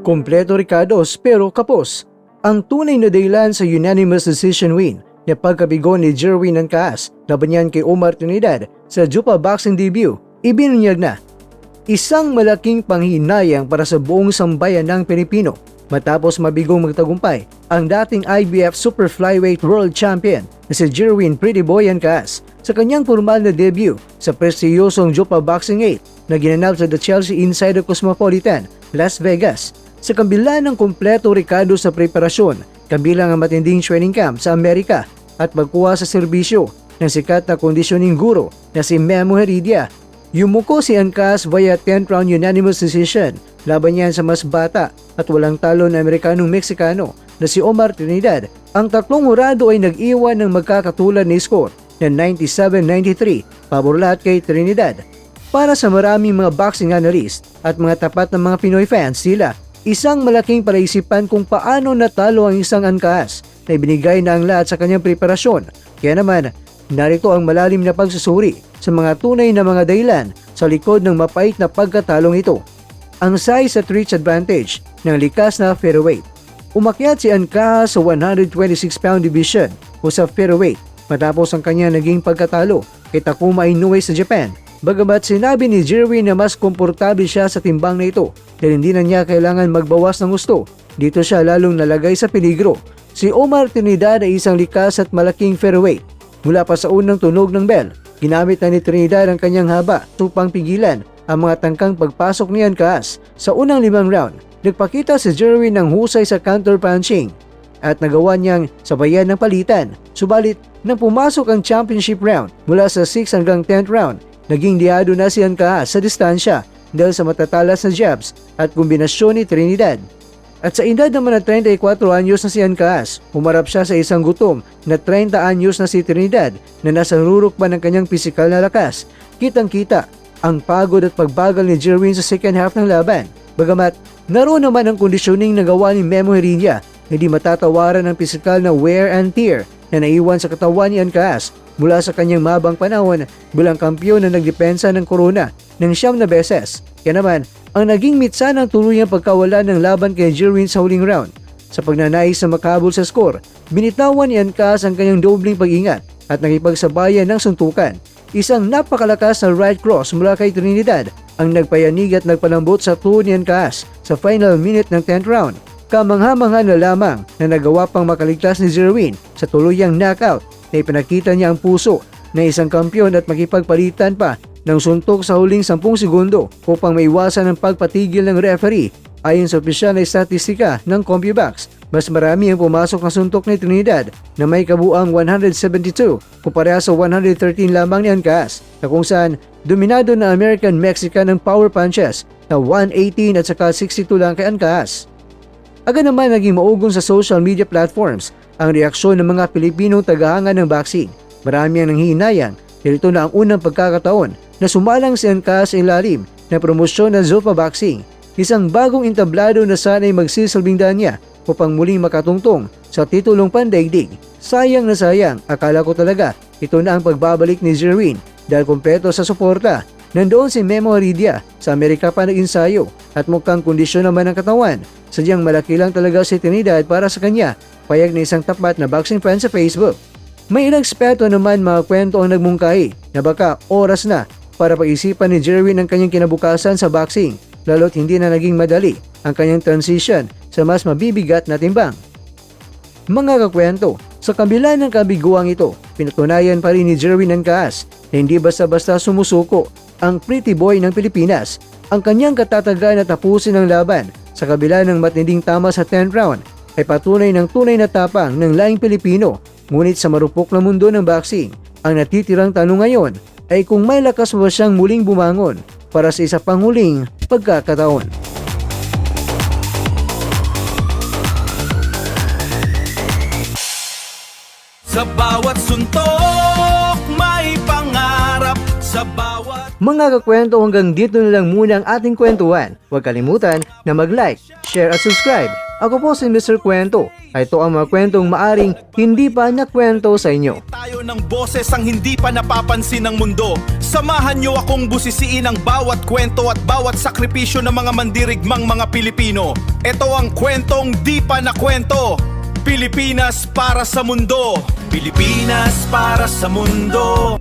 Kompleto Ricardos pero kapos. Ang tunay na dahilan sa unanimous decision win na pagkabigo ni Jerwin Ancaas laban niyan kay Omar Trinidad sa Jupa boxing debut, ibinunyag na. Isang malaking panghinayang para sa buong sambayan ng Pilipino matapos mabigong magtagumpay ang dating IBF Super Flyweight World Champion na si Jerwin Pretty Boy Ancaas sa kanyang formal na debut sa prestiyosong Jupa Boxing 8 na ginanap sa The Chelsea inside the Cosmopolitan, Las Vegas. Sa kabila ng kompleto Ricardo sa preparasyon, kabilang ang matinding training camp sa Amerika at pagkuha sa serbisyo ng sikat na conditioning guro na si Memo Heredia, yumuko si Ancaas via 10th round unanimous decision laban niyan sa mas bata at walang talo na Amerikanong-Meksikano na si Omar Trinidad. Ang tatlong hurado ay nag-iwan ng magkakatulad na score na 97-93 pabor lahat kay Trinidad. Para sa maraming mga boxing analyst at mga tapat na mga Pinoy fans, sila isang malaking palaisipan kung paano natalo ang isang Ancaas na ibinigay na ang lahat sa kanyang preparasyon. Kaya naman, narito ang malalim na pagsusuri sa mga tunay na mga dahilan sa likod ng mapait na pagkatalong ito. Ang size at reach advantage ng likas na featherweight. Umakyat si Ancaas sa 126-pound division o sa featherweight matapos ang kanyang naging pagkatalo kay Takuma Inoue sa Japan. Bagamat sinabi ni Jerwin na mas komportable siya sa timbang na ito dahil hindi na niya kailangan magbawas ng gusto, dito siya lalong nalagay sa peligro. Si Omar Trinidad ay isang likas at malaking featherweight. Mula pa sa unang tunog ng bell, ginamit na ni Trinidad ang kanyang haba upang pigilan ang mga tangkang pagpasok ni Ancaas. Sa unang 5 round, nagpakita si Jerwin ng husay sa counter-punching at nagawa niyang sabayan ng palitan. Subalit, nang pumasok ang championship round mula sa 6 hanggang 10th round, naging diado na si Ancaas sa distansya dahil sa matatalas na jabs at kombinasyon ni Trinidad. At sa edad naman na 34 anyos na si Ancaas, humarap siya sa isang gutom na 30 anyos na si Trinidad na nasa rurok pa ng kanyang pisikal na lakas. Kitang-kita ang pagod at pagbagal ni Jerwin sa second half ng laban. Bagamat naroon naman ang conditioning na gawa ni Memo Heredia, hindi matatawaran ang pisikal na wear and tear na naiwan sa katawan ni Ancaas mula sa kanyang mabang panahon bilang kampiyon na nagdepensa ng korona ng 9 na beses. Kaya naman, ang naging mitsa ng tuluyang pagkawala ng laban kay Jerwin sa huling round. Sa pagnanais na makabol sa score, binitawan ni Ancaas ang kanyang dobling pag-ingat at nakipagsabayan ng suntukan. Isang napakalakas na right cross mula kay Trinidad ang nagpayanig at nagpalambot sa tuhod ni Ancaas sa final minute ng 10th round. Kamangha-mangha na lamang na nagawa pang makaligtas ni Jerwin sa tuluyang knockout na ipinakita niya ang puso na isang kampiyon at makipagpalitan pa ng suntok sa huling 10 segundo upang maiwasan ang pagpatigil ng referee. Ayon sa opisyal na statistika ng CompuBox, mas marami ang pumasok na suntok ni Trinidad na may kabuang 172 kumpara sa 113 lamang ni Ancaas, na kung saan dominado na American-Mexican ng power punches na 118 at saka 62 lang kay Ancaas. Agad naman naging maugong sa social media platforms ang reaksyon ng mga Pilipinong tagahanga ng boxing. Marami ang nanghihinayang dahil ito na ang unang pagkakataon na sumalang si Ancaas sa ilalim na promosyon ng Zuffa Boxing, isang bagong entablado na sana'y magsisilbing daan niya upang muling makatungtong sa titulong pandaigdig. Sayang na sayang, akala ko talaga ito na ang pagbabalik ni Jerwin dahil kumpleto sa suporta. Nandoon si Memo Heredia sa Amerika pa nag-insayo at mukhang kondisyon naman ang katawan. Sadyang malaki lang talaga si Trinidad para sa kanya, payag na isang tapat na boxing fan sa Facebook. May ilang eksperto naman mga kwento ang nagmungkahi na baka oras na para pag-isipan ni Jerwin ang kanyang kinabukasan sa boxing, lalo't hindi na naging madali ang kanyang transition sa mas mabibigat na timbang. Mga kakwento, sa kabila ng kabiguang ito, pinatunayan pa rin ni Jerwin Ancaas na hindi basta-basta sumusuko ang pretty boy ng Pilipinas. Ang kanyang katatagan na tapusin ang laban sa kabila ng matinding tama sa 10th round ay patunay ng tunay na tapang ng laing Pilipino. Ngunit sa marupok na mundo ng boxing, ang natitirang tanong ngayon ay kung may lakas ba siyang muling bumangon para sa isa pang huling pagkakataon. Sa bawat suntok may pangarap, sa bawat... Mga kakwento, hanggang dito na lang muna ang ating kwentuhan. Huwag kalimutan na mag-like, share at subscribe Ako po si Mr. Kwento. Ito ang mga kwentong maaring hindi pa nakwento sa inyo. Tayo ng boses ang hindi pa napapansin ng mundo. Samahan niyo akong busisiin ang bawat kwento at bawat sakripisyo ng mga mandirigmang mga Pilipino. Ito ang kwentong di pa nakwento. Pilipinas para sa mundo. Pilipinas para sa mundo.